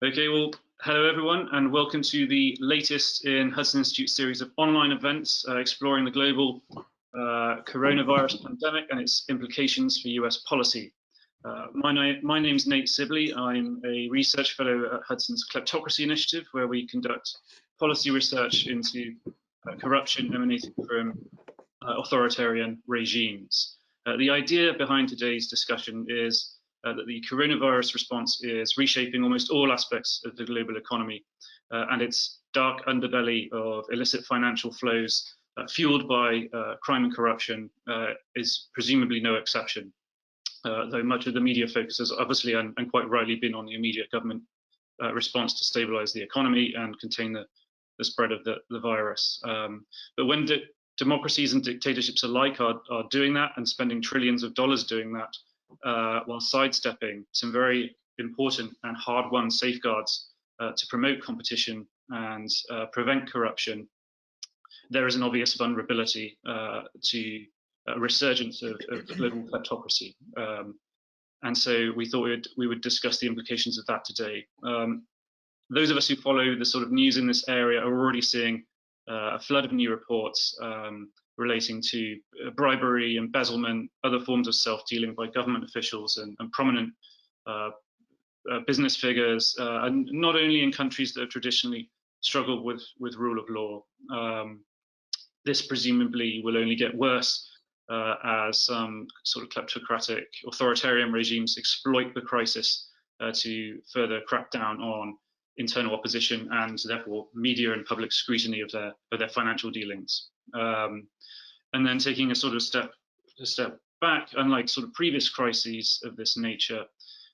Okay, well, hello everyone, and welcome to the latest in Hudson Institute series of online events exploring the global coronavirus pandemic and its implications for US policy. My name's Nate Sibley. I'm a research fellow at Hudson's Kleptocracy Initiative, where we conduct policy research into corruption emanating from authoritarian regimes. The idea behind today's discussion is that the coronavirus response is reshaping almost all aspects of the global economy, and its dark underbelly of illicit financial flows fueled by crime and corruption is presumably no exception, though much of the media focus has obviously and quite rightly been on the immediate government response to stabilize the economy and contain the spread of the virus. But when democracies and dictatorships alike are doing that and spending trillions of dollars doing that, while sidestepping some very important and hard-won safeguards to promote competition and prevent corruption, there is an obvious vulnerability to a resurgence of global kleptocracy. And so we thought we would discuss the implications of that today. Those of us who follow the sort of news in this area are already seeing a flood of new reports relating to bribery, embezzlement, other forms of self-dealing by government officials and prominent business figures, and not only in countries that have traditionally struggled with rule of law. This presumably will only get worse as some sort of kleptocratic authoritarian regimes exploit the crisis to further crack down on internal opposition and therefore media and public scrutiny of their financial dealings. And then taking a sort of step back, unlike sort of previous crises of this nature,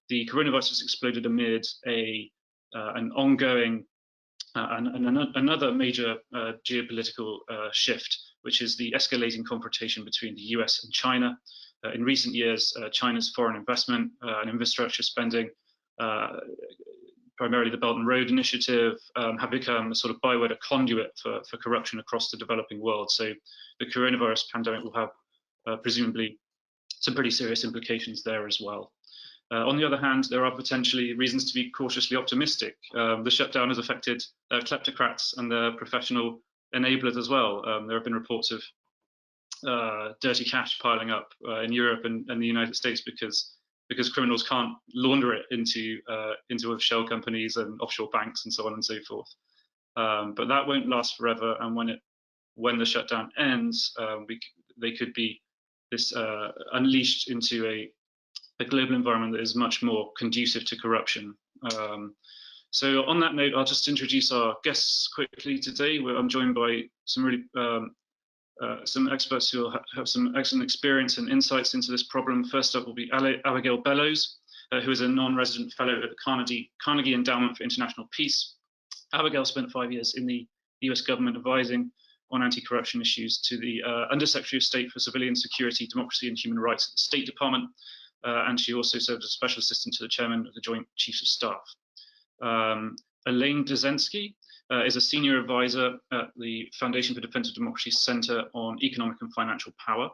the coronavirus has exploded amid an ongoing another major geopolitical shift, which is the escalating confrontation between the US and China. In recent years, China's foreign investment and infrastructure spending, primarily the Belt and Road Initiative, have become a sort of byword, a conduit for corruption across the developing world. So the coronavirus pandemic will have presumably some pretty serious implications there as well. On the other hand, there are potentially reasons to be cautiously optimistic. The shutdown has affected kleptocrats and their professional enablers as well. There have been reports of dirty cash piling up in Europe and the United States because criminals can't launder it into shell companies and offshore banks and so on and so forth. But that won't last forever, and when the shutdown ends, they could be unleashed into a global environment that is much more conducive to corruption. So on that note, I'll just introduce our guests quickly today. I'm joined by some really some experts who will have some excellent experience and insights into this problem. First up will be Abigail Bellows, who is a non-resident fellow at the Carnegie Endowment for International Peace. Abigail spent 5 years in the US government advising on anti-corruption issues to the Undersecretary of State for Civilian Security, Democracy and Human Rights at the State Department, and she also served as a special assistant to the chairman of the Joint Chiefs of Staff. Elaine Dzezinski is a senior advisor at the Foundation for Defense of Democracy's Center on Economic and Financial Power.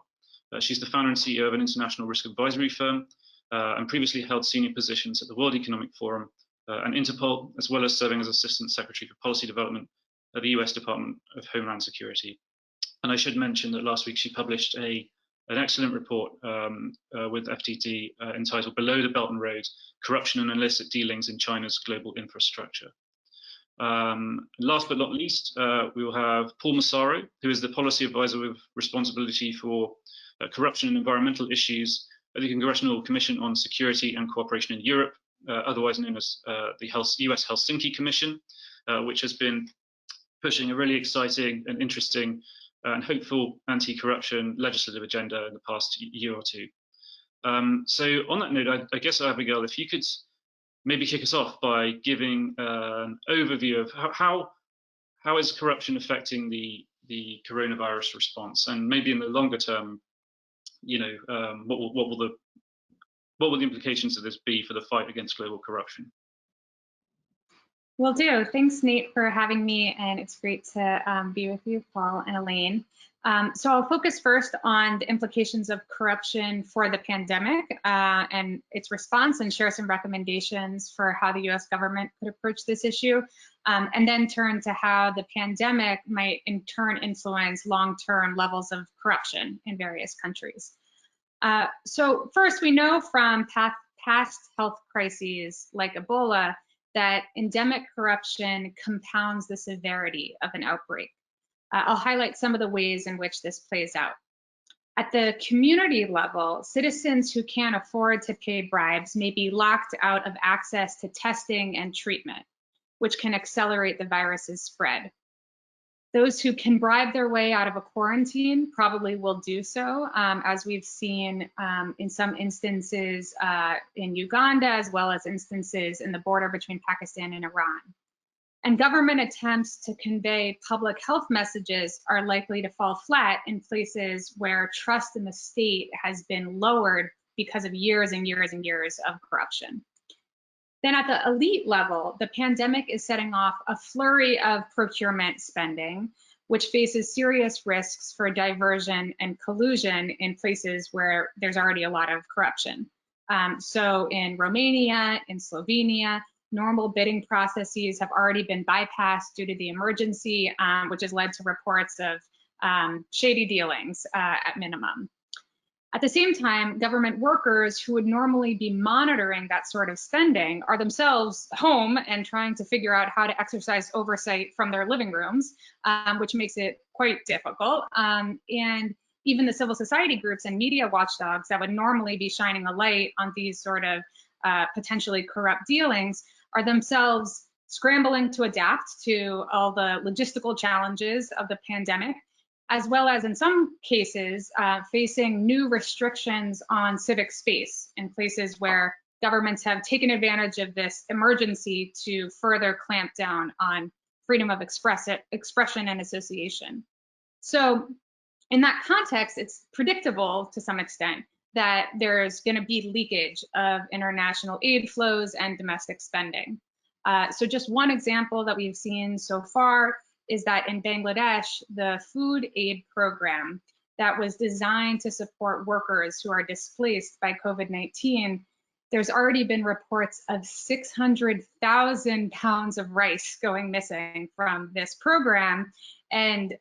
She's the founder and CEO of an international risk advisory firm and previously held senior positions at the World Economic Forum and Interpol, as well as serving as Assistant Secretary for Policy Development at the US Department of Homeland Security. And I should mention that last week she published an excellent report with FTD entitled Below the Belt and Road, Corruption and Illicit Dealings in China's Global Infrastructure. Last but not least, we will have Paul Massaro, who is the policy advisor with responsibility for corruption and environmental issues at the Congressional Commission on Security and Cooperation in Europe, otherwise known as the US Helsinki Commission, which has been pushing a really exciting and interesting and hopeful anti-corruption legislative agenda in the past year or two. So on that note, I guess, Abigail, if you could maybe kick us off by giving an overview of how is corruption affecting the coronavirus response, and maybe in the longer term, what will the implications of this be for the fight against global corruption? Will do. Thanks, Nate, for having me, and it's great to be with you, Paul and Elaine. So I'll focus first on the implications of corruption for the pandemic and its response, and share some recommendations for how the US government could approach this issue, and then turn to how the pandemic might in turn influence long-term levels of corruption in various countries. So first, we know from past health crises like Ebola that endemic corruption compounds the severity of an outbreak. I'll highlight some of the ways in which this plays out. At the community level, citizens who can't afford to pay bribes may be locked out of access to testing and treatment, which can accelerate the virus's spread. Those who can bribe their way out of a quarantine probably will do so, as we've seen in some instances in Uganda, as well as instances in the border between Pakistan and Iran. And government attempts to convey public health messages are likely to fall flat in places where trust in the state has been lowered because of years and years and years of corruption. Then at the elite level, the pandemic is setting off a flurry of procurement spending, which faces serious risks for diversion and collusion in places where there's already a lot of corruption. So in Romania, in Slovenia, normal bidding processes have already been bypassed due to the emergency, which has led to reports of shady dealings at minimum. At the same time, government workers who would normally be monitoring that sort of spending are themselves home and trying to figure out how to exercise oversight from their living rooms, which makes it quite difficult. And even the civil society groups and media watchdogs that would normally be shining a light on these sort of potentially corrupt dealings are themselves scrambling to adapt to all the logistical challenges of the pandemic, as well as in some cases facing new restrictions on civic space in places where governments have taken advantage of this emergency to further clamp down on freedom of expression and association. So in that context, it's predictable to some extent that there's going to be leakage of international aid flows and domestic spending. So just one example that we've seen so far is that in Bangladesh, the food aid program that was designed to support workers who are displaced by COVID-19, there's already been reports of 600,000 pounds of rice going missing from this program. And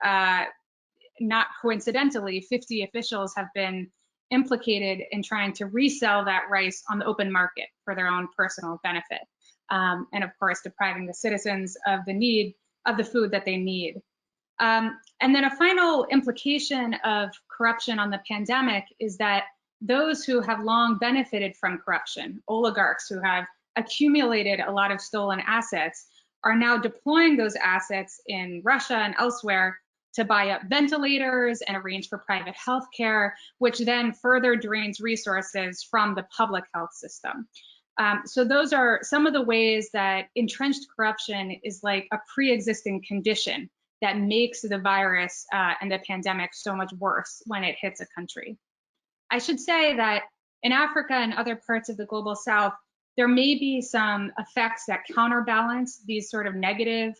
not coincidentally, 50 officials have been implicated in trying to resell that rice on the open market for their own personal benefit. And of course, depriving the citizens of the food that they need. And then a final implication of corruption on the pandemic is that those who have long benefited from corruption, oligarchs who have accumulated a lot of stolen assets, are now deploying those assets in Russia and elsewhere to buy up ventilators and arrange for private health care, which then further drains resources from the public health system. So those are some of the ways that entrenched corruption is like a pre-existing condition that makes the virus and the pandemic so much worse when it hits a country. I should say that in Africa and other parts of the global south, there may be some effects that counterbalance these sort of negative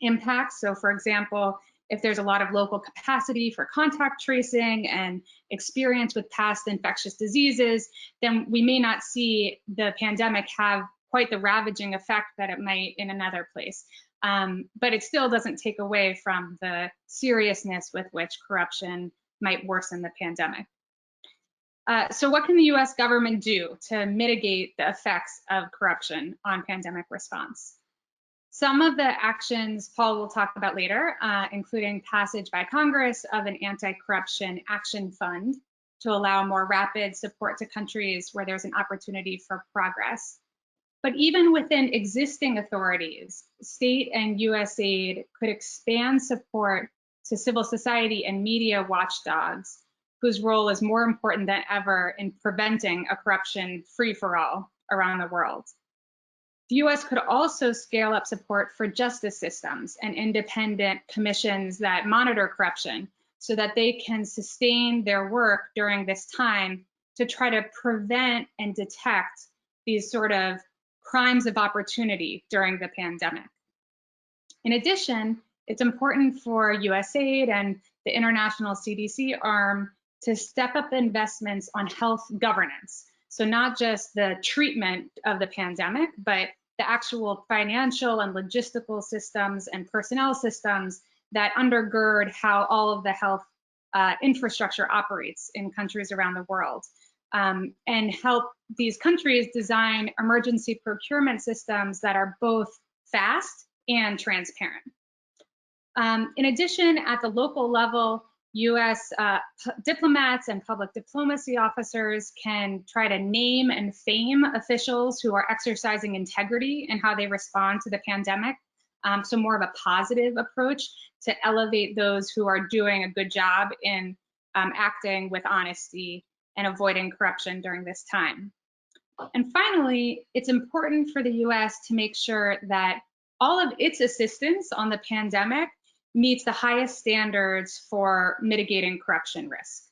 impacts. So for example, if there's a lot of local capacity for contact tracing and experience with past infectious diseases, then we may not see the pandemic have quite the ravaging effect that it might in another place. But it still doesn't take away from the seriousness with which corruption might worsen the pandemic. So what can the US government do to mitigate the effects of corruption on pandemic response? Some of the actions Paul will talk about later, including passage by Congress of an anti-corruption action fund to allow more rapid support to countries where there's an opportunity for progress. But even within existing authorities, state and US aid could expand support to civil society and media watchdogs, whose role is more important than ever in preventing a corruption free-for-all around the world. The US could also scale up support for justice systems and independent commissions that monitor corruption so that they can sustain their work during this time to try to prevent and detect these sort of crimes of opportunity during the pandemic. In addition, It's important for USAID and the international CDC arm to step up investments on health governance. So not just the treatment of the pandemic, but the actual financial and logistical systems and personnel systems that undergird how all of the health infrastructure operates in countries around the world, and help these countries design emergency procurement systems that are both fast and transparent. In addition, at the local level, US diplomats and public diplomacy officers can try to name and fame officials who are exercising integrity in how they respond to the pandemic. So more of a positive approach to elevate those who are doing a good job in acting with honesty and avoiding corruption during this time. And finally, it's important for the US to make sure that all of its assistance on the pandemic meets the highest standards for mitigating corruption risk.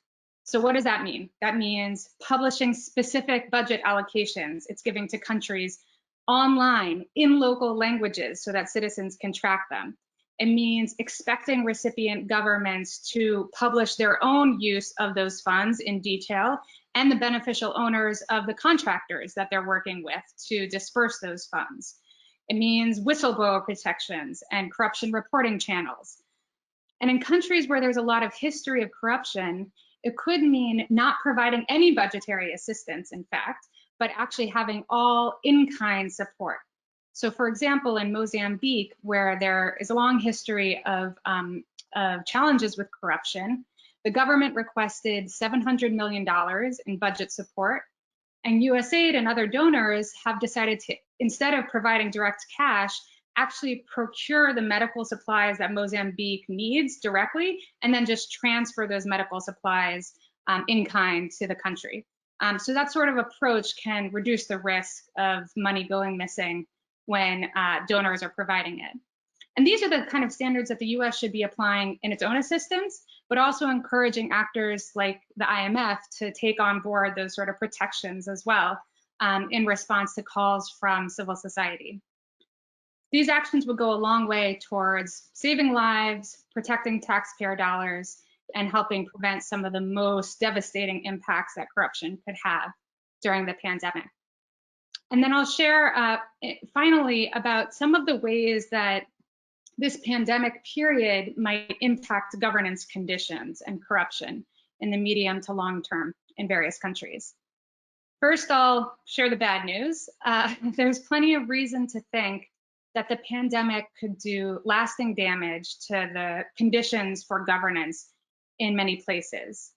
So what does that mean? That means publishing specific budget allocations it's giving to countries online in local languages so that citizens can track them. It means expecting recipient governments to publish their own use of those funds in detail and the beneficial owners of the contractors that they're working with to disperse those funds. It means whistleblower protections and corruption reporting channels. And in countries where there's a lot of history of corruption, it could mean not providing any budgetary assistance, in fact, but actually having all in-kind support. So for example, in Mozambique, where there is a long history of challenges with corruption, the government requested $700 million in budget support, and USAID and other donors have decided to, instead of providing direct cash, actually procure the medical supplies that Mozambique needs directly, and then just transfer those medical supplies in kind to the country. So that sort of approach can reduce the risk of money going missing when donors are providing it. And these are the kind of standards that the US should be applying in its own assistance, but also encouraging actors like the IMF to take on board those sort of protections as well in response to calls from civil society. These actions would go a long way towards saving lives, protecting taxpayer dollars, and helping prevent some of the most devastating impacts that corruption could have during the pandemic. And then I'll share finally about some of the ways that this pandemic period might impact governance conditions and corruption in the medium to long term in various countries. First, I'll share the bad news. There's plenty of reason to think that the pandemic could do lasting damage to the conditions for governance in many places.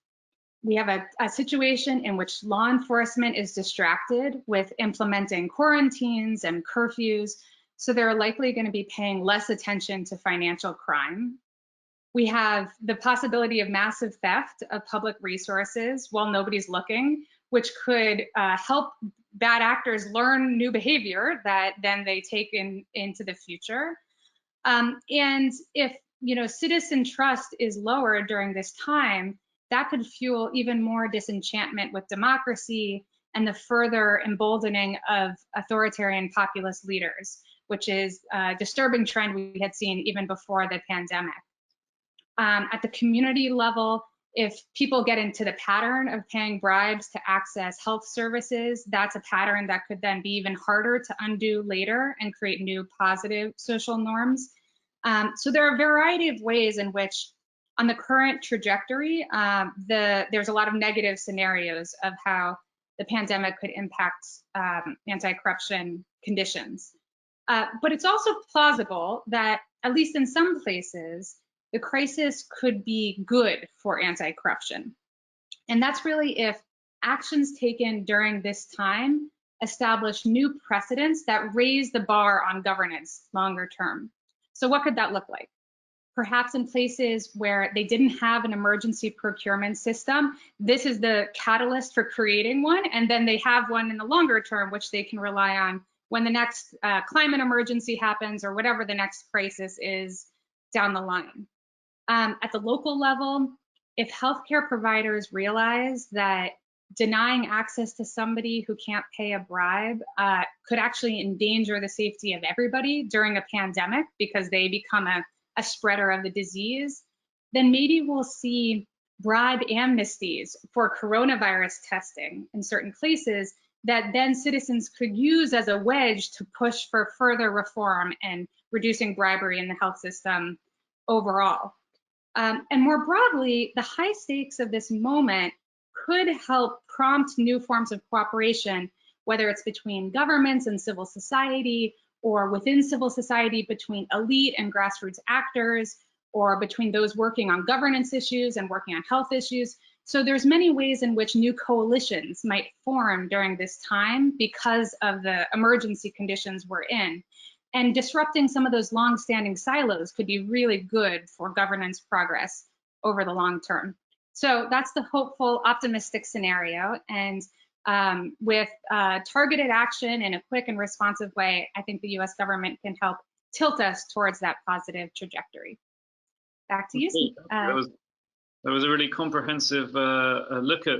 We have a situation in which law enforcement is distracted with implementing quarantines and curfews, so they're likely going to be paying less attention to financial crime. We have the possibility of massive theft of public resources while nobody's looking, which could help bad actors learn new behavior that then they take into the future. And if citizen trust is lowered during this time, that could fuel even more disenchantment with democracy and the further emboldening of authoritarian populist leaders, which is a disturbing trend we had seen even before the pandemic. At the community level, if people get into the pattern of paying bribes to access health services, that's a pattern that could then be even harder to undo later and create new positive social norms. So there are a variety of ways in which, on the current trajectory, there's a lot of negative scenarios of how the pandemic could impact anti-corruption conditions. But it's also plausible that, at least in some places, the crisis could be good for anti-corruption. And that's really if actions taken during this time establish new precedents that raise the bar on governance longer term. So what could that look like? Perhaps in places where they didn't have an emergency procurement system, this is the catalyst for creating one, and then they have one in the longer term, which they can rely on when the next climate emergency happens or whatever the next crisis is down the line. At the local level, if healthcare providers realize that denying access to somebody who can't pay a bribe could actually endanger the safety of everybody during a pandemic because they become a a spreader of the disease, then maybe we'll see broad amnesties for coronavirus testing in certain places that then citizens could use as a wedge to push for further reform and reducing bribery in the health system overall. And more broadly, the high stakes of this moment could help prompt new forms of cooperation, whether it's between governments and civil society, or within civil society between elite and grassroots actors, or between those working on governance issues and working on health issues. So there's many ways in which new coalitions might form during this time because of the emergency conditions we're in. And disrupting some of those long-standing silos could be really good for governance progress over the long term. So that's the hopeful, optimistic scenario. And with targeted action in a quick and responsive way, I think the US government can help tilt us towards that positive trajectory. Back to you, Steve. That was a really comprehensive look at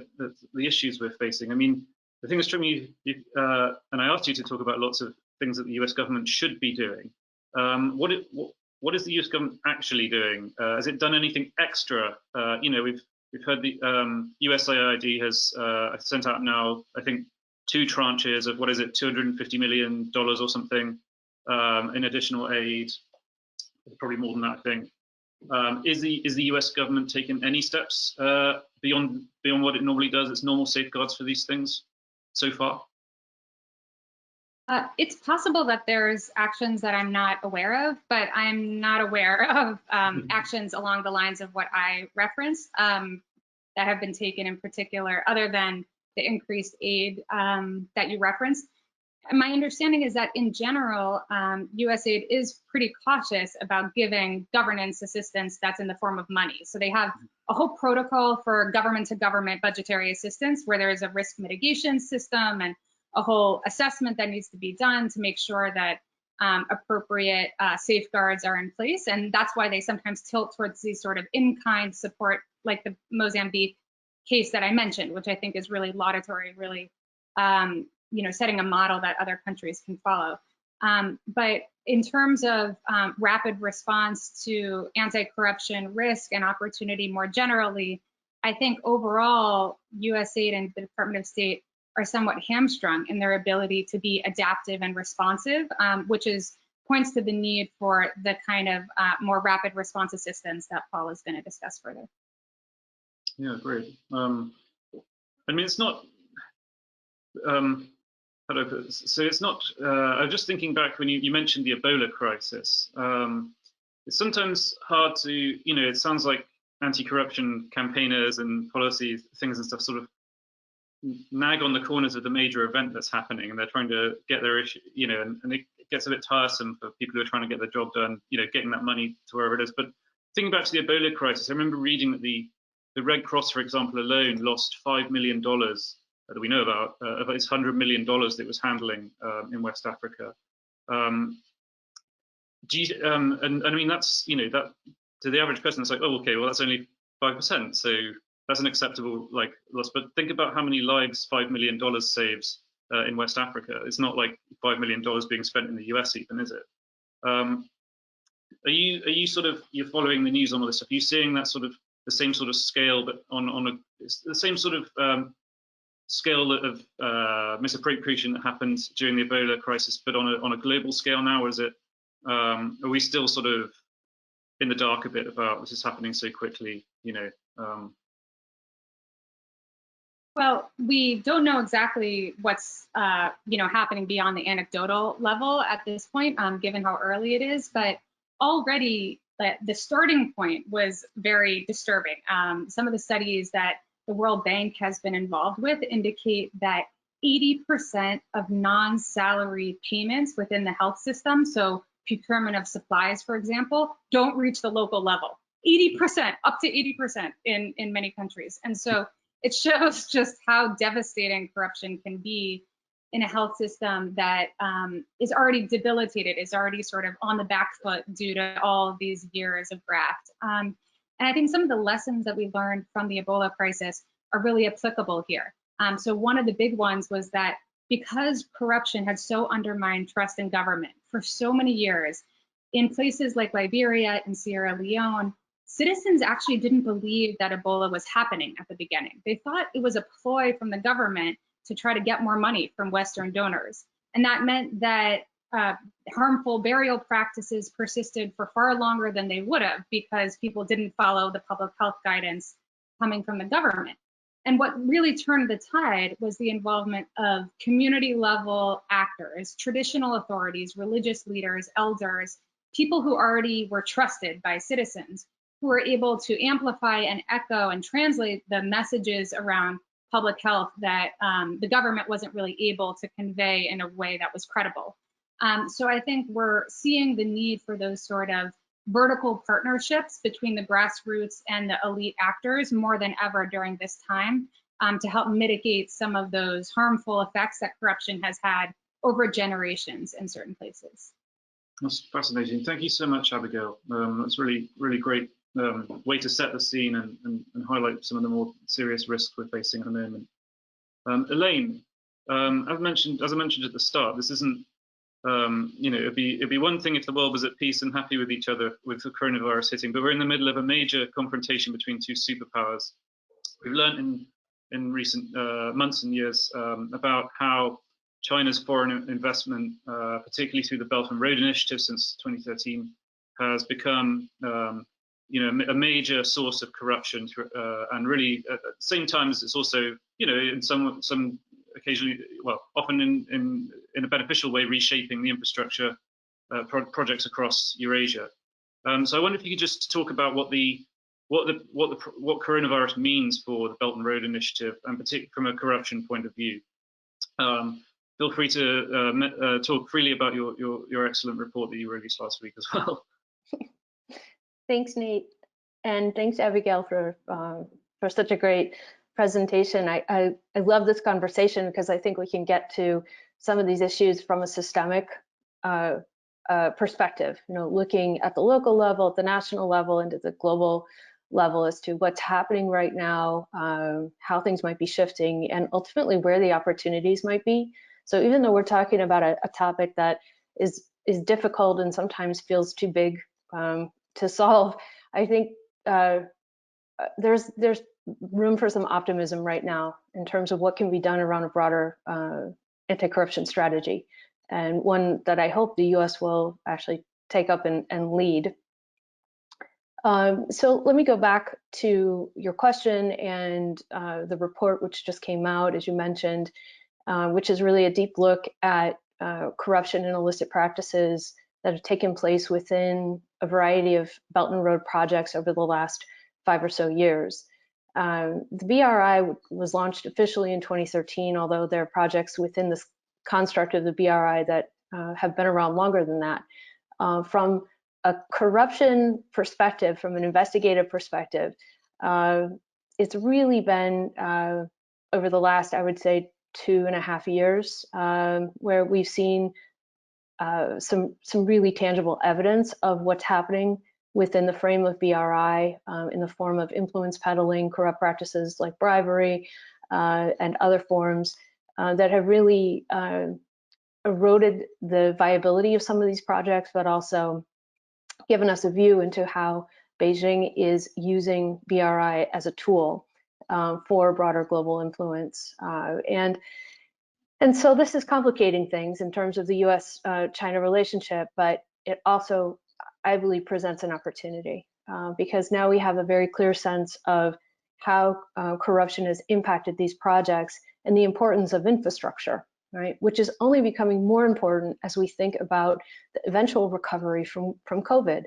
the issues we're facing. I mean, the thing that struck me, and I asked you to talk about lots of things that the US government should be doing. What is the US government actually doing? Has it done anything extra? You know, we've heard the USAID has sent out now, I think, 2 tranches of, what is it, $250 million or something in additional aid, probably more than that, I think. Is the US government taking any steps beyond what it normally does, its normal safeguards for these things so far? It's possible that there's actions that I'm not aware of, but I'm not aware of actions along the lines of what I referenced that have been taken in particular, other than the increased aid that you referenced. My understanding is that in general, USAID is pretty cautious about giving governance assistance that's in the form of money. So they have a whole protocol for government-to-government budgetary assistance where there is a risk mitigation system and a whole assessment that needs to be done to make sure that appropriate safeguards are in place. And that's why they sometimes tilt towards these sort of in-kind support, like the Mozambique case that I mentioned, which I think is really laudatory, really you know, setting a model that other countries can follow. But in terms of rapid response to anti-corruption risk and opportunity more generally, I think overall USAID and the Department of State are somewhat hamstrung in their ability to be adaptive and responsive, which points to the need for the kind of more rapid response assistance that Paul is going to discuss further. Yeah, great. I mean, it's not. How do I put this? So it's not. I was just thinking back when you mentioned the Ebola crisis. It's sometimes hard to, you know, it sounds like anti-corruption campaigners and policy things and stuff sort of nag on the corners of the major event that's happening, and they're trying to get their issue, you know, and it gets a bit tiresome for people who are trying to get their job done, you know, getting that money to wherever it is. But thinking back to the Ebola crisis, I remember reading that the Red Cross, for example, alone lost $5 million that we know about its $100 million that it was handling in West Africa. And I mean, that's, you know, that to the average person, it's like, oh, okay, well, that's only 5%. So that's an acceptable like loss. But think about how many lives $5 million saves in West Africa. It's not like $5 million being spent in the US even, is it? Are you sort of, you're following the news on all this stuff? Are you seeing that sort of the same sort of scale, but on the same sort of scale of misappropriation that happened during the Ebola crisis, but on a global scale now? Or is it, are we still sort of in the dark a bit about this is happening so quickly, you know? Well, we don't know exactly what's you know, happening beyond the anecdotal level at this point, given how early it is. But already the starting point was very disturbing. Some of the studies that the World Bank has been involved with indicate that 80% of non-salary payments within the health system, so procurement of supplies, for example, don't reach the local level. 80%, up to 80% in many countries. And so it shows just how devastating corruption can be in a health system that is already debilitated, is already sort of on the back foot due to all of these years of graft. And I think some of the lessons that we learned from the Ebola crisis are really applicable here. So one of the big ones was that because corruption had so undermined trust in government for so many years, in places like Liberia and Sierra Leone, citizens actually didn't believe that Ebola was happening at the beginning. They thought it was a ploy from the government to try to get more money from Western donors. And that meant that harmful burial practices persisted for far longer than they would have because people didn't follow the public health guidance coming from the government. And what really turned the tide was the involvement of community level actors, traditional authorities, religious leaders, elders, people who already were trusted by citizens, who were able to amplify and echo and translate the messages around public health that the government wasn't really able to convey in a way that was credible. So I think we're seeing the need for those sort of vertical partnerships between the grassroots and the elite actors more than ever during this time to help mitigate some of those harmful effects that corruption has had over generations in certain places. That's fascinating. Thank you so much, Abigail. That's really, really great way to set the scene and highlight some of the more serious risks we're facing at the moment. Elaine, as I mentioned at the start, this isn't, it'd be one thing if the world was at peace and happy with each other with the coronavirus hitting, but we're in the middle of a major confrontation between two superpowers. We've learned in recent months and years about how China's foreign investment, particularly through the Belt and Road Initiative since 2013, has become a major source of corruption, and really at the same time as it's also, in some occasionally, well, often in a beneficial way, reshaping the infrastructure projects across Eurasia. So I wonder if you could just talk about what coronavirus means for the Belt and Road Initiative, and particularly from a corruption point of view. Feel free to talk freely about your excellent report that you released last week as well. Thanks, Nate, and thanks, Abigail, for such a great presentation. I love this conversation because I think we can get to some of these issues from a systemic perspective. Looking at the local level, at the national level, and at the global level as to what's happening right now, how things might be shifting, and ultimately where the opportunities might be. So even though we're talking about a topic that is difficult and sometimes feels too big to solve, I think there's room for some optimism right now in terms of what can be done around a broader anti-corruption strategy, and one that I hope the U.S. will actually take up and lead. So let me go back to your question and the report which just came out, as you mentioned, which is really a deep look at corruption and illicit practices that have taken place within a variety of Belt and Road projects over the last 5 or so years. The BRI was launched officially in 2013, although there are projects within this construct of the BRI that have been around longer than that. From a corruption perspective, from an investigative perspective, it's really been over the last, I would say, 2.5 years, where we've seen some really tangible evidence of what's happening within the frame of BRI in the form of influence peddling, corrupt practices like bribery, and other forms that have really eroded the viability of some of these projects, but also given us a view into how Beijing is using BRI as a tool for broader global influence. And so this is complicating things in terms of the US-China relationship, but it also, I believe, presents an opportunity because now we have a very clear sense of how corruption has impacted these projects and the importance of infrastructure, right? Which is only becoming more important as we think about the eventual recovery from COVID.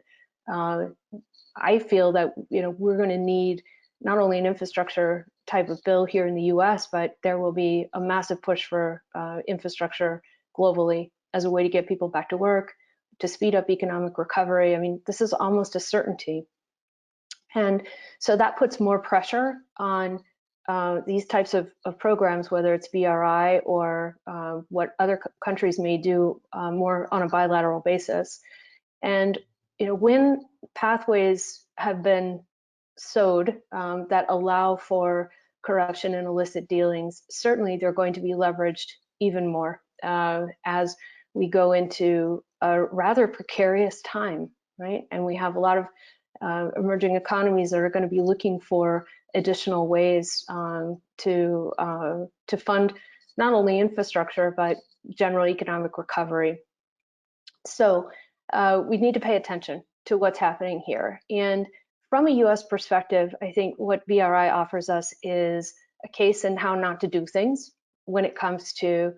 I feel that we're going to need not only an infrastructure type of bill here in the US, but there will be a massive push for infrastructure globally as a way to get people back to work, to speed up economic recovery. I mean, this is almost a certainty. And so that puts more pressure on these types of programs, whether it's BRI or what other countries may do more on a bilateral basis. And when pathways have been sowed that allow for corruption and illicit dealings, certainly they're going to be leveraged even more as we go into a rather precarious time, right? And we have a lot of emerging economies that are going to be looking for additional ways to fund not only infrastructure, but general economic recovery. So we need to pay attention to what's happening here. And from a US perspective, I think what BRI offers us is a case in how not to do things when it comes to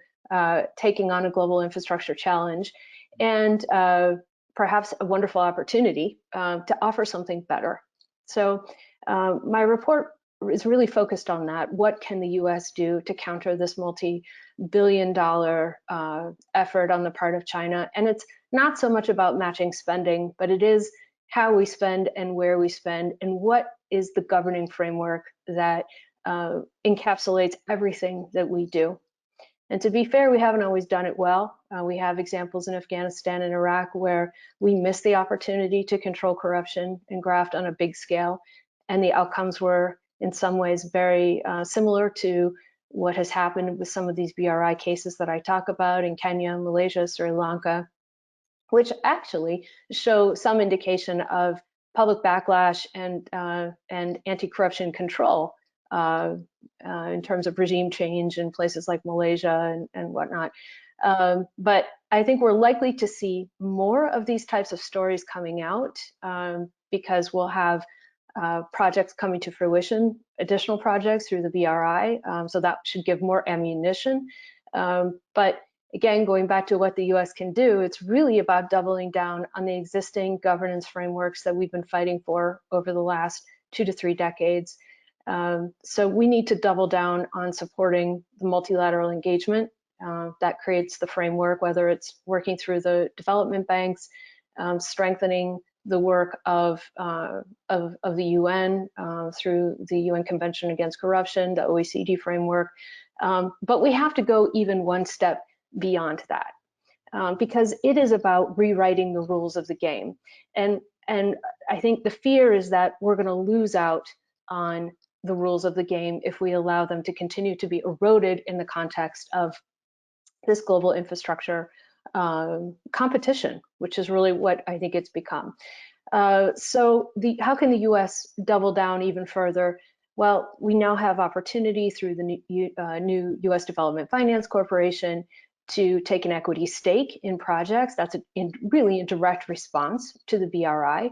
taking on a global infrastructure challenge, and perhaps a wonderful opportunity to offer something better. So my report is really focused on that. What can the US do to counter this multi-billion-dollar effort on the part of China? And it's not so much about matching spending, but it is how we spend and where we spend, and what is the governing framework that encapsulates everything that we do. And to be fair, we haven't always done it well. We have examples in Afghanistan and Iraq where we missed the opportunity to control corruption and graft on a big scale, and the outcomes were in some ways very similar to what has happened with some of these BRI cases that I talk about in Kenya, Malaysia, Sri Lanka, which actually show some indication of public backlash and anti-corruption control in terms of regime change in places like Malaysia and whatnot. But I think we're likely to see more of these types of stories coming out because we'll have projects coming to fruition, additional projects through the BRI, so that should give more ammunition. But again, going back to what the US can do, it's really about doubling down on the existing governance frameworks that we've been fighting for over the last 2 to 3 decades. So we need to double down on supporting the multilateral engagement that creates the framework, whether it's working through the development banks, strengthening the work of the UN through the UN Convention Against Corruption, the OECD framework. But we have to go even one step beyond that because it is about rewriting the rules of the game. And I think the fear is that we're going to lose out on the rules of the game if we allow them to continue to be eroded in the context of this global infrastructure competition, which is really what I think it's become. So how can the US double down even further? Well, we now have opportunity through the new US Development Finance Corporation to take an equity stake in projects. That's really a direct response to the BRI.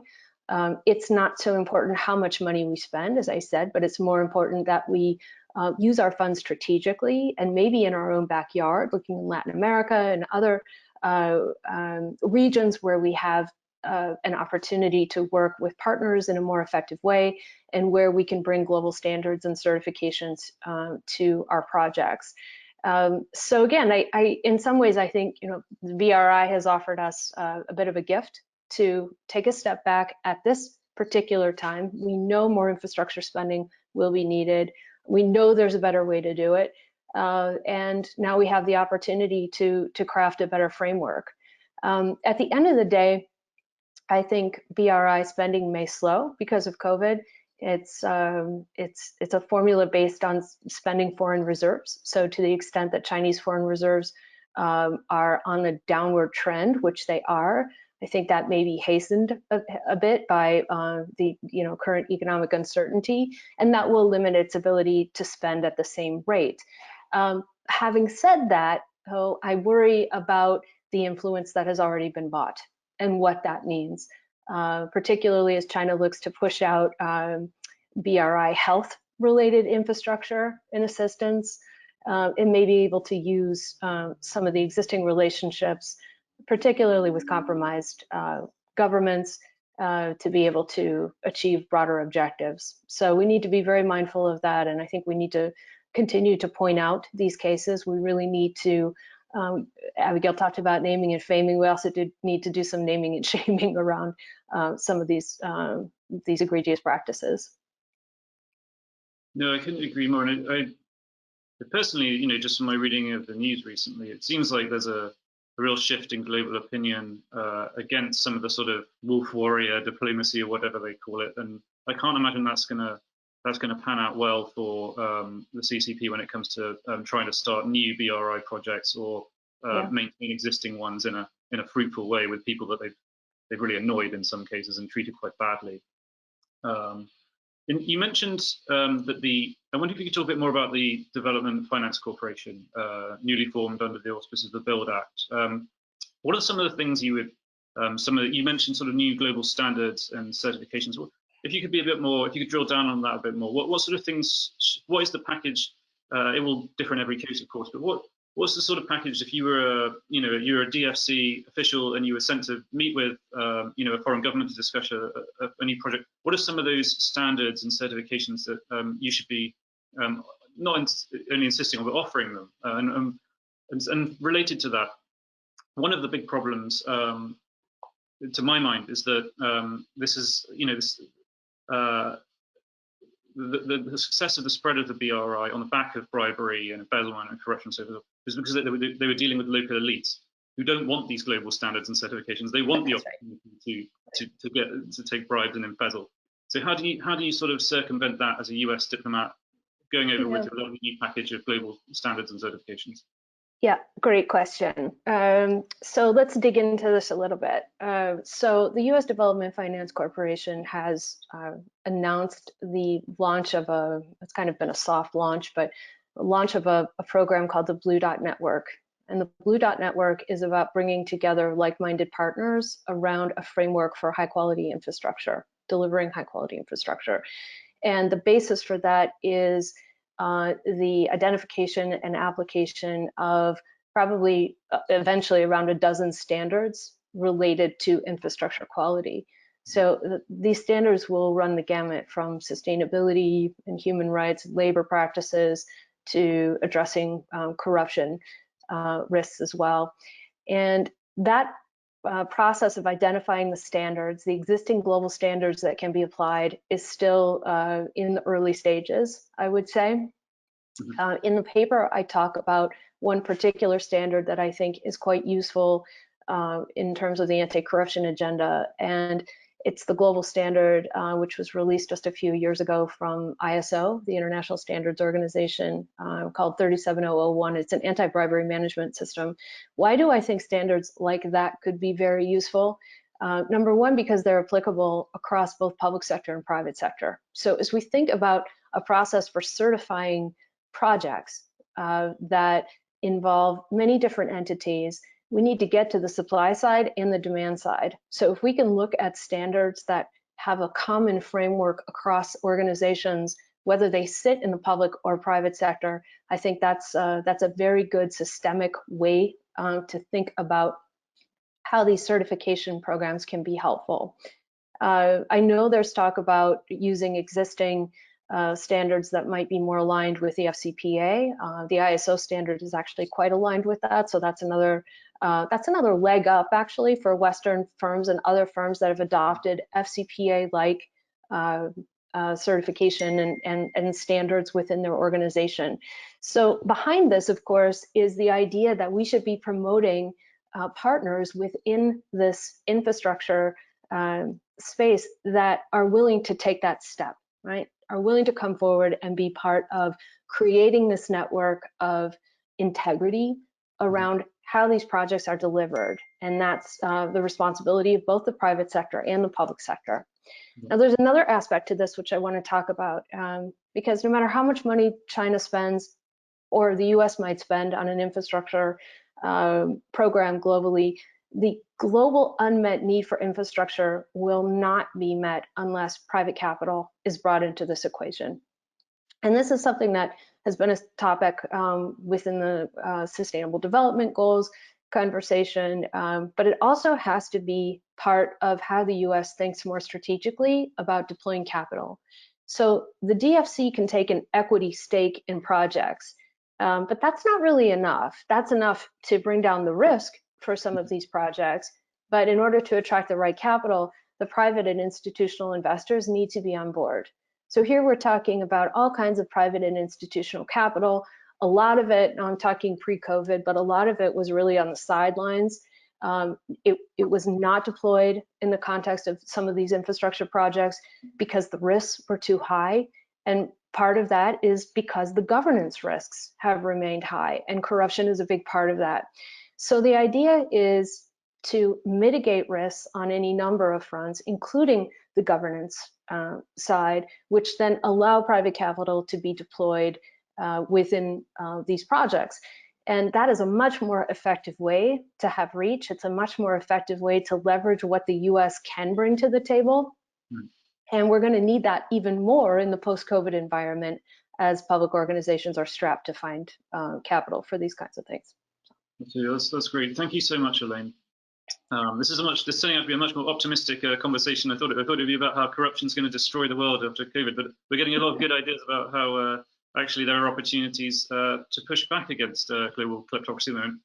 It's not so important how much money we spend, as I said, but it's more important that we use our funds strategically and maybe in our own backyard, looking in Latin America and other regions where we have an opportunity to work with partners in a more effective way and where we can bring global standards and certifications to our projects. So again, I in some ways, I think the BRI has offered us a bit of a gift to take a step back at this particular time. We know more infrastructure spending will be needed. We know there's a better way to do it. And now we have the opportunity to craft a better framework. At the end of the day, I think BRI spending may slow because of COVID. It's a formula based on spending foreign reserves. So to the extent that Chinese foreign reserves are on a downward trend, which they are, I think that may be hastened a bit by the current economic uncertainty, and that will limit its ability to spend at the same rate. Having said that, though, I worry about the influence that has already been bought and what that means, particularly as China looks to push out BRI health-related infrastructure and assistance. It may be able to use some of the existing relationships, particularly with compromised governments, to be able to achieve broader objectives. So we need to be very mindful of that, and I think we need to continue to point out these cases. We really need to, Abigail talked about naming and faming. We also need to do some naming and shaming around some of these egregious practices. No, I couldn't agree more. And I personally, just from my reading of the news recently, it seems like there's a real shift in global opinion against some of the sort of wolf warrior diplomacy or whatever they call it, and I can't imagine that's gonna pan out well for the CCP when it comes to trying to start new BRI projects or maintain existing ones in in a fruitful way with people that they've really annoyed in some cases and treated quite badly. And you mentioned that I wonder if you could talk a bit more about the Development Finance Corporation, newly formed under the auspices of the BUILD Act. What are some of the things you would, you mentioned sort of new global standards and certifications. If you could be a bit more, if you could drill down on that a bit more, what sort of things, what is the package? It will differ in every case, of course, but what's the sort of package if you were you're a DFC official and you were sent to meet with a foreign government to discuss a new project? What are some of those standards and certifications that you should be not only insisting on but offering them? And related to that, one of the big problems, to my mind, is that the success of the spread of the BRI on the back of bribery and embezzlement and corruption and so forth is because they were dealing with local elites who don't want these global standards and certifications. They want the opportunity to take bribes and embezzle. So how do you sort of circumvent that as a US diplomat going over with a new package of global standards and certifications? Yeah, great question. So let's dig into this a little bit. So the U.S. Development Finance Corporation has announced the launch of it's kind of been a soft launch, but a launch of a program called the Blue Dot Network. And the Blue Dot Network is about bringing together like-minded partners around a framework for high-quality infrastructure, delivering high-quality infrastructure. And the basis for that is the identification and application of probably eventually around a dozen standards related to infrastructure quality. So these standards will run the gamut from sustainability and human rights, labor practices, to addressing corruption risks as well. And that process of identifying the standards, the existing global standards that can be applied, is still in the early stages, I would say. In the paper, I talk about one particular standard that I think is quite useful in terms of the anti-corruption agenda, and it's the global standard which was released just a few years ago from ISO, the International Standards Organization, called 37001. It's an anti-bribery management system. Why do I think standards like that could be very useful? Number one, because they're applicable across both public sector and private sector. So as we think about a process for certifying projects that involve many different entities, we need to get to the supply side and the demand side. So if we can look at standards that have a common framework across organizations, whether they sit in the public or private sector, I think that's a very good systemic way to think about how these certification programs can be helpful. I know there's talk about using existing standards that might be more aligned with the FCPA. The ISO standard is actually quite aligned with that, so that's another leg up actually for Western firms and other firms that have adopted FCPA-like certification and standards within their organization. So behind this, of course, is the idea that we should be promoting partners within this infrastructure space that are willing to take that step, right? Are willing to come forward and be part of creating this network of integrity around how these projects are delivered. And that's the responsibility of both the private sector and the public sector. Now, there's another aspect to this which I want to talk about, because no matter how much money China spends or the US might spend on an infrastructure program globally, the global unmet need for infrastructure will not be met unless private capital is brought into this equation. And this is something that has been a topic within the Sustainable Development Goals conversation, but it also has to be part of how the US thinks more strategically about deploying capital. So the DFC can take an equity stake in projects, but that's not really enough. That's enough to bring down the risk for some of these projects, but in order to attract the right capital, the private and institutional investors need to be on board. So here we're talking about all kinds of private and institutional capital. A lot of it, I'm talking pre-COVID, but a lot of it was really on the sidelines. It was not deployed in the context of some of these infrastructure projects because the risks were too high. And part of that is because the governance risks have remained high, and corruption is a big part of that. So the idea is to mitigate risks on any number of fronts, including the governance side, which then allow private capital to be deployed within these projects. And that is a much more effective way to have reach. It's a much more effective way to leverage what the US can bring to the table. And we're going to need that even more in the post-COVID environment as public organizations are strapped to find capital for these kinds of things. Okay, that's great. Thank you so much, Elaine. This is turning out to be a much more optimistic conversation. I thought it'd be about how corruption is going to destroy the world after COVID, but we're getting a lot of good ideas about how actually there are opportunities to push back against global kleptocracy at the moment.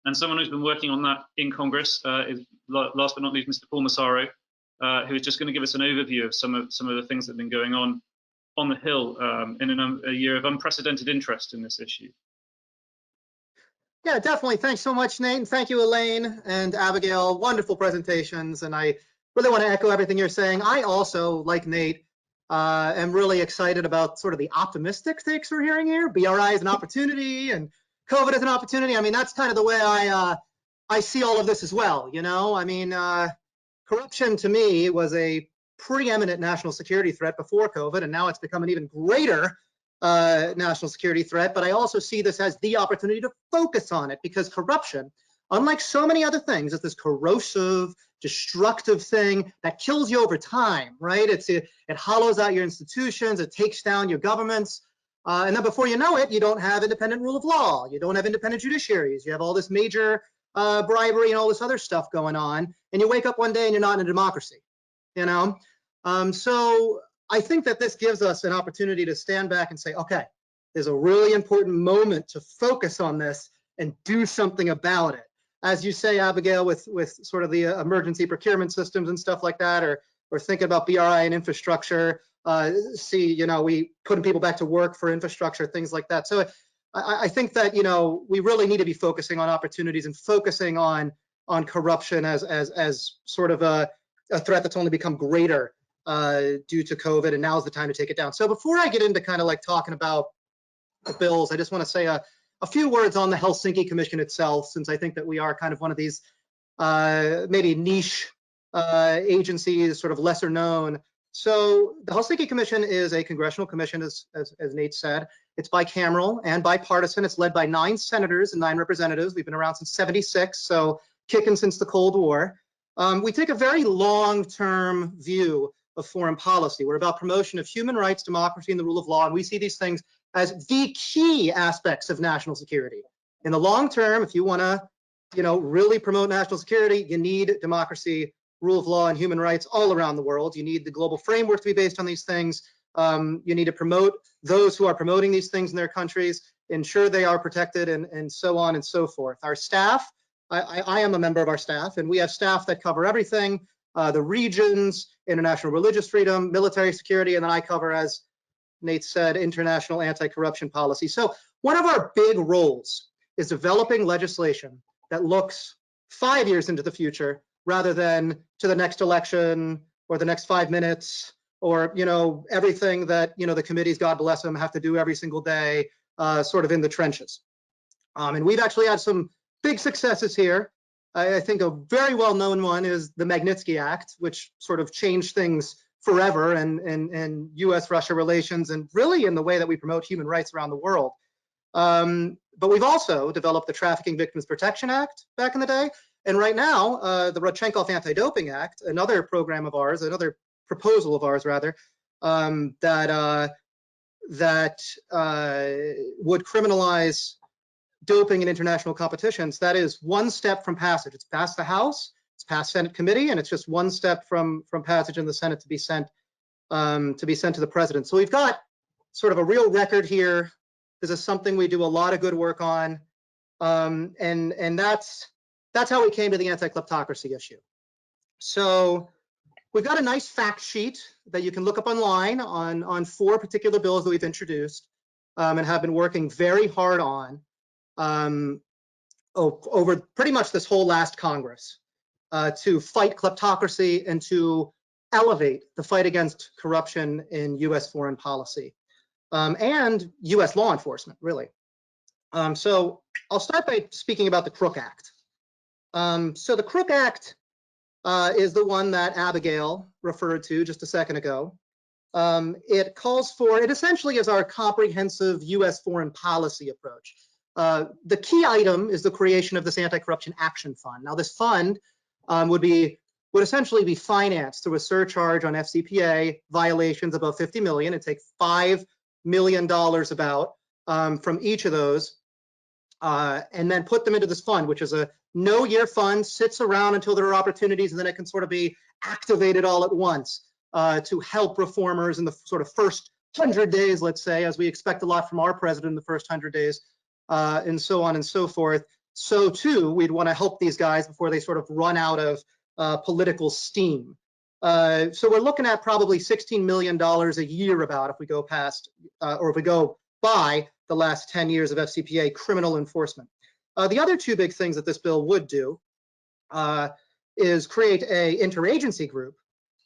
And someone who's been working on that in Congress is, last but not least, Mr. Paul Massaro, who is just going to give us an overview of some of the things that have been going on the Hill in a year of unprecedented interest in this issue. Yeah, definitely. Thanks so much, Nate. And thank you, Elaine and Abigail. Wonderful presentations. And I really want to echo everything you're saying. I also, like Nate, am really excited about sort of the optimistic takes we're hearing here. BRI is an opportunity and COVID is an opportunity. I mean, that's kind of the way I see all of this as well. You know, I mean, corruption to me was a preeminent national security threat before COVID, and now it's become an even greater national security threat. But I also see this as the opportunity to focus on it, because corruption, unlike so many other things, is this corrosive, destructive thing that kills you over time, right? It hollows out your institutions, it takes down your governments, and then before you know it, you don't have independent rule of law, you don't have independent judiciaries, you have all this major bribery and all this other stuff going on, and you wake up one day and you're not in a democracy, you know? So I think that this gives us an opportunity to stand back and say, okay, there's a really important moment to focus on this and do something about it. As you say, Abigail, with sort of the emergency procurement systems and stuff like that, or thinking about BRI and infrastructure, you know, we putting people back to work for infrastructure, things like that. So I think that, you know, we really need to be focusing on opportunities and focusing on corruption as sort of a threat that's only become greater due to COVID, and now's the time to take it down. So before I get into kind of like talking about the bills, I just want to say a few words on the Helsinki Commission itself, since I think that we are kind of one of these maybe niche agencies, sort of lesser known. So the Helsinki Commission is a congressional commission, as Nate said. It's bicameral and bipartisan. It's led by 9 senators and 9 representatives. We've been around since '76, so kicking since the Cold War. We take a very long-term view of foreign policy. We're about promotion of human rights, democracy, and the rule of law, and we see these things as the key aspects of national security. In the long term, if you want to, you know, really promote national security, you need democracy, rule of law, and human rights all around the world. You need the global framework to be based on these things. You need to promote those who are promoting these things in their countries, ensure they are protected, and so on and so forth. Our staff, I am a member of our staff, and we have staff that cover everything, the regions, international religious freedom, military security, and then I cover, as Nate said, international anti-corruption policy. So one of our big roles is developing legislation that looks 5 years into the future rather than to the next election or the next 5 minutes, or, you know, everything that, you know, the committees, God bless them, have to do every single day, sort of in the trenches. And we've actually had some big successes here. I think a very well-known one is the Magnitsky Act, which sort of changed things forever and US-Russia relations, and really in the way that we promote human rights around the world. But we've also developed the Trafficking Victims Protection Act back in the day. And right now, the Rodchenko AntiDoping Act, another program of ours, another proposal of ours rather, that would criminalize doping in international competitions. That is one step from passage. It's passed the House, it's passed Senate committee, and it's just one step from passage in the Senate to be sent to the president. So we've got sort of a real record here. This is something we do a lot of good work on, and that's how we came to the anti-kleptocracy issue. So we've got a nice fact sheet that you can look up online on 4 particular bills that we've introduced and have been working very hard on over pretty much this whole last Congress to fight kleptocracy and to elevate the fight against corruption in US foreign policy and US law enforcement, really. So I'll start by speaking about the Crook Act. So the Crook Act is the one that Abigail referred to just a second ago. It calls for, it essentially is our comprehensive US foreign policy approach. The key item is the creation of this anti-corruption action fund. Now this fund would essentially be financed through a surcharge on FCPA violations above 50 million. It'd take $5 million about from each of those and then put them into this fund, which is a no-year fund, sits around until there are opportunities, and then it can sort of be activated all at once to help reformers in the sort of first 100 days, let's say, as we expect a lot from our president in the first 100 days, and so on and so forth. So too, we'd want to help these guys before they sort of run out of political steam. So we're looking at probably $16 million a year about if we go past, or if we go by the last 10 years of FCPA criminal enforcement. The other two big things that this bill would do is create a interagency group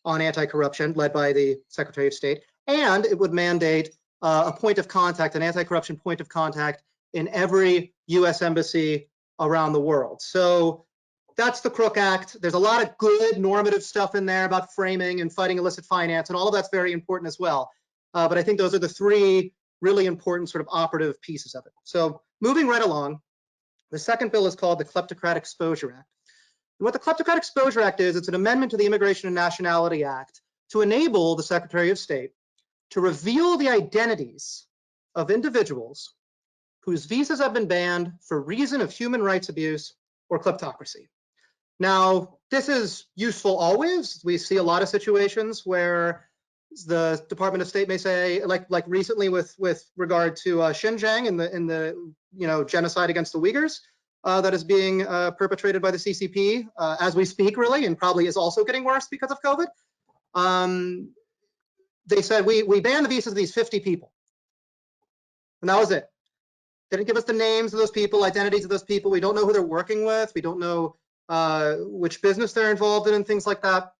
on anti-corruption led by the Secretary of State, and it would mandate a point of contact, an anti-corruption point of contact in every US embassy around the world. So that's the Crook Act. There's a lot of good normative stuff in there about framing and fighting illicit finance, and all of that's very important as well. But I think those are the three really important sort of operative pieces of it. So moving right along, the second bill is called the Kleptocracy Exposure Act. And what the Kleptocracy Exposure Act is, it's an amendment to the Immigration and Nationality Act to enable the Secretary of State to reveal the identities of individuals whose visas have been banned for reason of human rights abuse or kleptocracy. Now, this is useful always. We see a lot of situations where the Department of State may say, like recently with regard to Xinjiang and the genocide against the Uyghurs that is being perpetrated by the CCP as we speak, really, and probably is also getting worse because of COVID. They said we banned the visas of these 50 people, and that was it. They didn't give us the names of those people, identities of those people. We don't know who they're working with. We don't know which business they're involved in and things like that.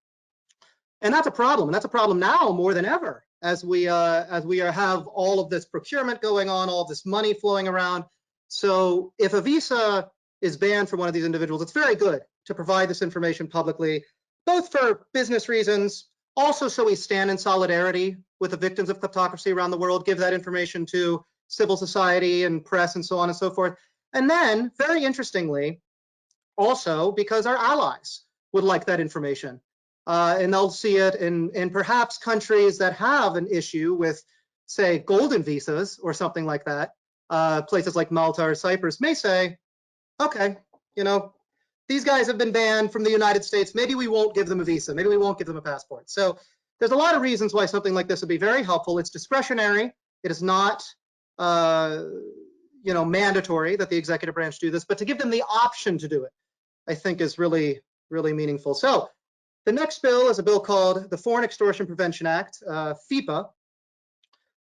And that's a problem. And that's a problem now more than ever as we have all of this procurement going on, all of this money flowing around. So if a visa is banned for one of these individuals, it's very good to provide this information publicly, both for business reasons, also so we stand in solidarity with the victims of kleptocracy around the world, give that information to civil society and press and so on and so forth. And then, very interestingly, also because our allies would like that information. And they'll see it in perhaps countries that have an issue with, say, golden visas or something like that. Places like Malta or Cyprus may say, okay, these guys have been banned from the United States. Maybe we won't give them a visa. Maybe we won't give them a passport. So there's a lot of reasons why something like this would be very helpful. It's discretionary. It is not mandatory that the executive branch do this, but to give them the option to do it, I think is really, really meaningful. So the next bill is a bill called the Foreign Extortion Prevention Act, FEPA.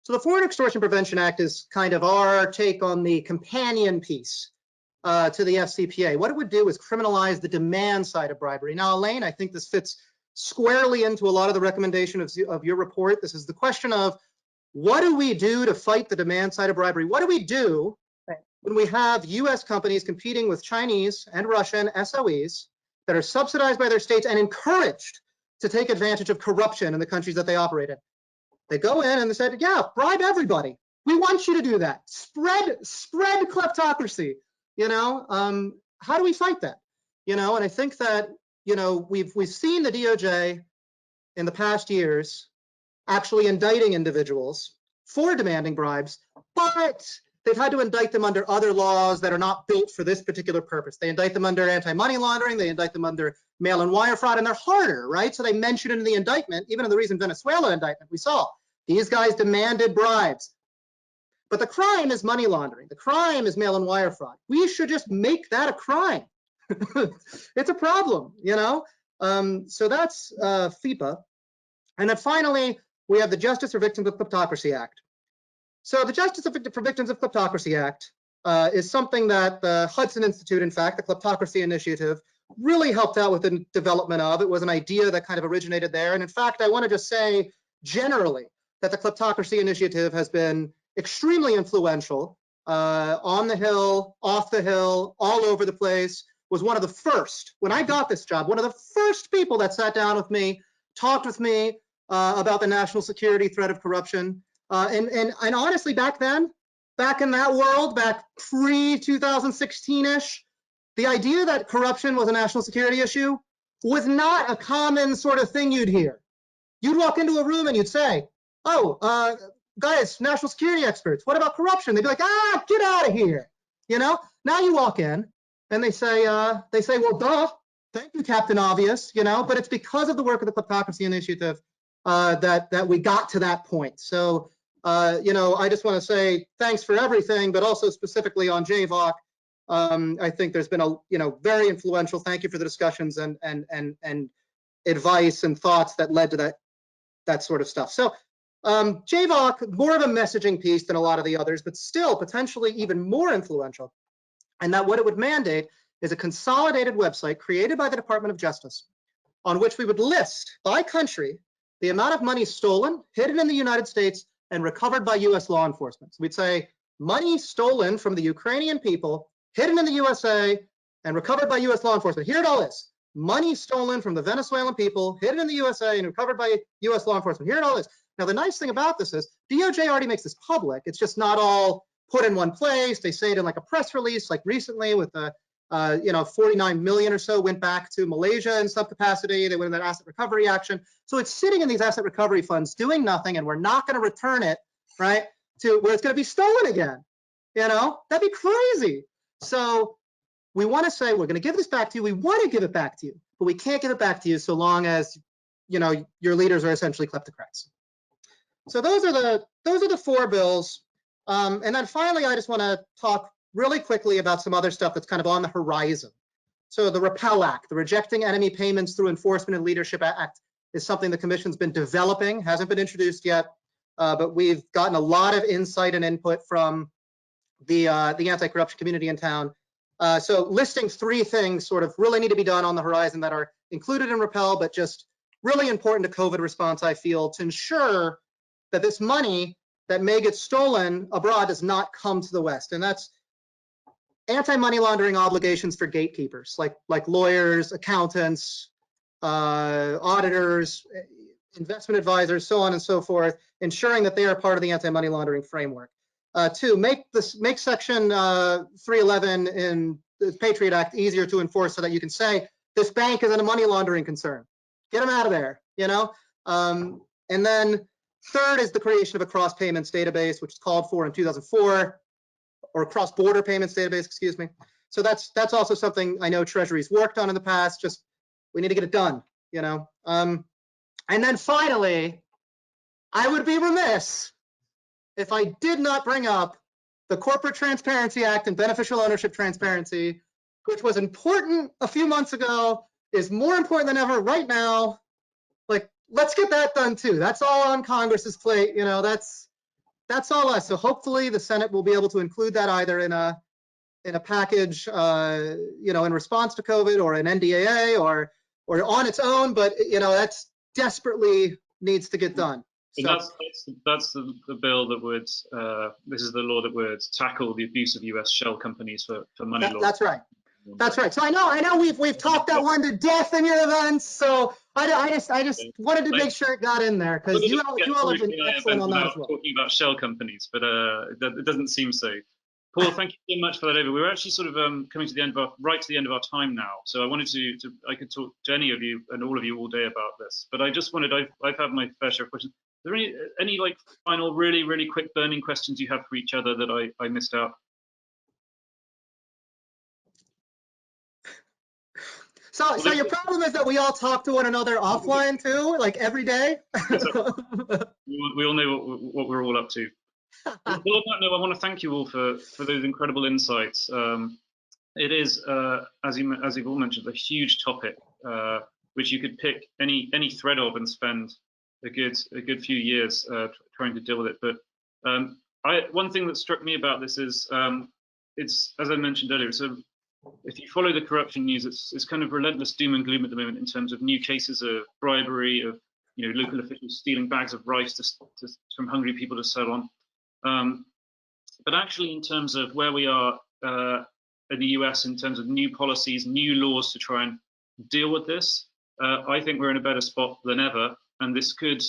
So the Foreign Extortion Prevention Act is kind of our take on the companion piece to the FCPA. What it would do is criminalize the demand side of bribery. Now, Elaine, I think this fits squarely into a lot of the recommendation of your report. This is the question of what do we do to fight the demand side of bribery? What do we do when we have US companies competing with Chinese and Russian SOEs that are subsidized by their states and encouraged to take advantage of corruption in the countries that they operate in? They go in and they said, yeah, bribe everybody. We want you to do that. Spread kleptocracy. How do we fight that? And I think that, we've seen the DOJ in the past years actually indicting individuals for demanding bribes, but they've had to indict them under other laws that are not built for this particular purpose. They indict them under anti-money laundering, they indict them under mail-in wire fraud, and they're harder, right? So they mention in the indictment, even in the recent Venezuela indictment, we saw these guys demanded bribes. But the crime is money laundering. The crime is mail-in wire fraud. We should just make that a crime. It's a problem, So that's FEPA. And then finally, we have the Justice for Victims of Kleptocracy Act. So the Justice for Victims of Kleptocracy Act is something that the Hudson Institute, in fact, the Kleptocracy Initiative, really helped out with the development of. It was an idea that kind of originated there. And in fact, I want to just say generally that the Kleptocracy Initiative has been extremely influential on the Hill, off the Hill, all over the place was one of the first, when I got this job, one of the first people that sat down with me, talked with me about the national security threat of corruption. And honestly, back then, back in that world, back pre-2016-ish, the idea that corruption was a national security issue was not a common sort of thing you'd hear. You'd walk into a room and you'd say, oh, guys, national security experts, what about corruption? They'd be like, ah, get out of here. You know, now you walk in and they say, well, duh, thank you, Captain Obvious, you know, but it's because of the work of the Kleptocracy Initiative that we got to that point. So, you know, I just want to say thanks for everything, but also specifically on JVOC. I think there's been a, you know, very influential, thank you for the discussions and advice and thoughts that led to that sort of stuff. So JVOC, more of a messaging piece than a lot of the others, but still potentially even more influential. And that what it would mandate is a consolidated website created by the Department of Justice on which we would list by country the amount of money stolen, hidden in the United States, and recovered by US law enforcement. So we'd say money stolen from the Ukrainian people, hidden in the USA, and recovered by US law enforcement. Here it all is. Money stolen from the Venezuelan people, hidden in the USA, and recovered by US law enforcement. Here it all is. Now, the nice thing about this is DOJ already makes this public. It's just not all put in one place. They say it in like a press release, like recently with the, you know, 49 million or so went back to Malaysia in some capacity. They went in that asset recovery action. So it's sitting in these asset recovery funds doing nothing, and we're not going to return it, right, to where it's going to be stolen again. You know, that'd be crazy. So we want to say, we're going to give this back to you. We want to give it back to you, but we can't give it back to you so long as, you know, your leaders are essentially kleptocrats. So those are the four bills. And then finally, I just want to talk really quickly about some other stuff that's kind of on the horizon. So the Repel Act, the Rejecting Enemy Payments Through Enforcement and Leadership Act, is something the Commission's been developing, hasn't been introduced yet, but we've gotten a lot of insight and input from the anti-corruption community in town. So listing three things sort of really need to be done on the horizon that are included in Repel, but just really important to COVID response, I feel, to ensure that this money that may get stolen abroad does not come to the West. And that's anti-money laundering obligations for gatekeepers, like lawyers, accountants, auditors, investment advisors, so on and so forth, ensuring that they are part of the anti-money laundering framework. Two, make Section 311 in the Patriot Act easier to enforce so that you can say, this bank is a money laundering concern. Get them out of there, you know? And then third is the creation of a cross payments database, which is called for in 2004, or a cross-border payments database, excuse me. So that's also something I know Treasury's worked on in the past, just we need to get it done, you know? And then finally, I would be remiss if I did not bring up the Corporate Transparency Act and beneficial ownership transparency, which was important a few months ago, is more important than ever right now. Like, let's get that done too. That's all on Congress's plate, you know, that's all us. So hopefully the Senate will be able to include that either in a package, you know, in response to COVID, or an NDAA, or on its own, but you know, that's desperately needs to get done. So that's the bill that would, this is the law that would tackle the abuse of US shell companies for money laundering. That's right. That's right. So I know we've talked that one to death in your events. So I just wanted to make sure it got in there, because you all have been excellent on that as well. Talking about shell companies, but it doesn't seem so. Paul, thank you so much for that over. We're actually sort of coming to the end of right to the end of our time now. So I wanted I could talk to any of you and all of you all day about this, but I just wanted, I've had my fair share of questions. Are there any like final really quick burning questions you have for each other that I missed out? So your problem is that we all talk to one another offline too, like every day? We all know what we're all up to. Well, on that note, I want to thank you all for those incredible insights. It is, as you've all mentioned, a huge topic, which you could pick any thread of and spend a good few years trying to deal with it. But one thing that struck me about this is, it's, as I mentioned earlier, so if you follow the corruption news, it's kind of relentless doom and gloom at the moment in terms of new cases of bribery, of local officials stealing bags of rice from hungry people to sell on. But actually, in terms of where we are in the US in terms of new policies, new laws to try and deal with this, I think we're in a better spot than ever. And this could,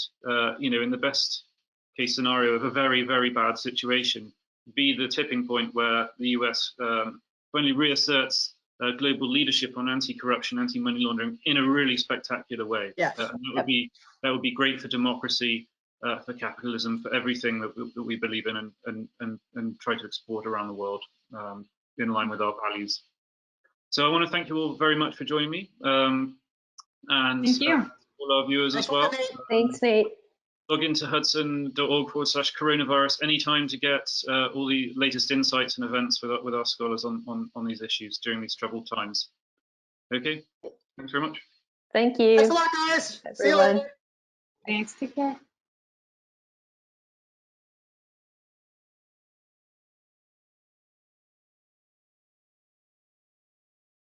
in the best case scenario of a very, very bad situation, be the tipping point where the US finally reasserts global leadership on anti-corruption, anti-money laundering in a really spectacular way. Yes. And that would be great for democracy, for capitalism, for everything that we believe in and try to export around the world in line with our values. So I want to thank you all very much for joining me. And thank you. All our viewers as well. Thanks, Nate. Log into hudson.org/coronavirus anytime to get all the latest insights and events with our scholars on these issues during these troubled times. Okay, thanks very much. Thank you. Thanks a lot, guys. Everyone. See you later. Thanks, take care.